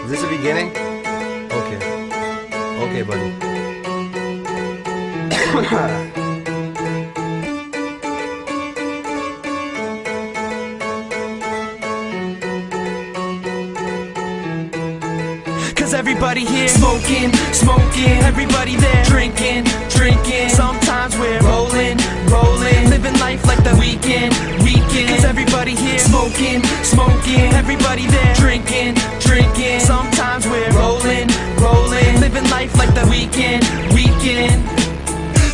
Is this the beginning? Okay. Okay, buddy. Cause everybody here smoking, smoking. Everybody there drinking, drinking. Sometimes we're rolling, rolling. Living life like the weekend, weekend. Cause everybody here smoking, smoking. Everybody there drinking, drinking. Sometimes we're rolling, rolling. Living life like the weekend, weekend.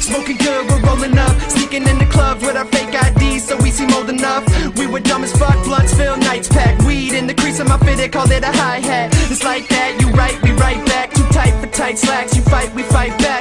Smoking good, we're rolling up. Sneaking in the clubs with our fake IDs so we seem old enough. We were dumb as fuck, blunts filled, nights packed. Weed in the crease of my fit, they called it a hi-hat. It's like that, you right, we right back. Too tight for tight slacks, you fight, we fight back.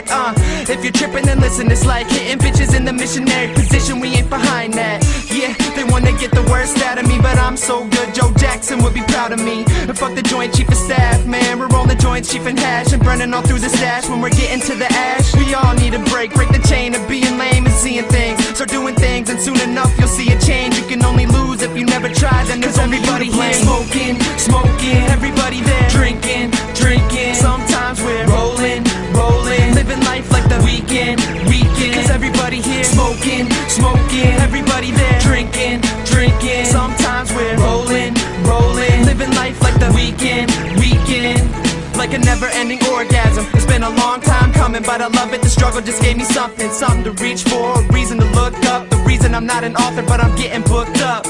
If you're tripping, then listen, it's like hitting bitches in the missionary position, we ain't behind that. Yeah, they wanna get the worst out of me, but I'm so good, Joe Jackson would be proud of me. And fuck the joint chief of staff, man, we're rolling joints, chief and hash, and burning all through the stash when we're getting to the ash. We all need a break the chain of being lame and seeing things. Start doing things and soon enough you'll see a change. You can only lose if you never try, then there's only everybody here smoking, smoking. Everybody there drinking, drinking. Sometimes we're rolling, rolling. Living life like the weekend, weekend. Cause everybody here smoking, smoking. Everybody there drinking, drinking. Sometimes we're rolling, rolling. Living life like the weekend, weekend. Like a never-ending orgasm. It's been a long time coming, but I love it. The struggle just gave me something, something to reach for, a reason to look up. The reason I'm not an author, but I'm getting booked up.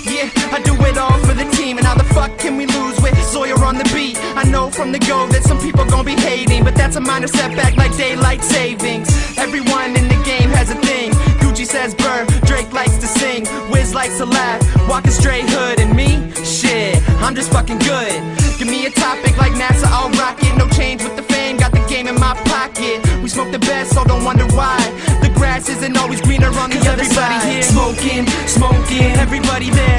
Yeah, I do it all for the team, and how the fuck can we lose with Sawyer on the beat? I know from the go that some people gon' be hating, but that's a minor setback like daylight savings. Everyone in the game has a thing. Gucci says burr, Drake likes to sing, Wiz likes to laugh, walking straight hood, and me? Shit, I'm just fucking good. Give me a topic like NASA, I'll rock it. No change with the fame, got the game in my pocket. We smoke the best, so don't wonder why the grass isn't always greener on the other side. Everybody here smoking, smoking. Everybody there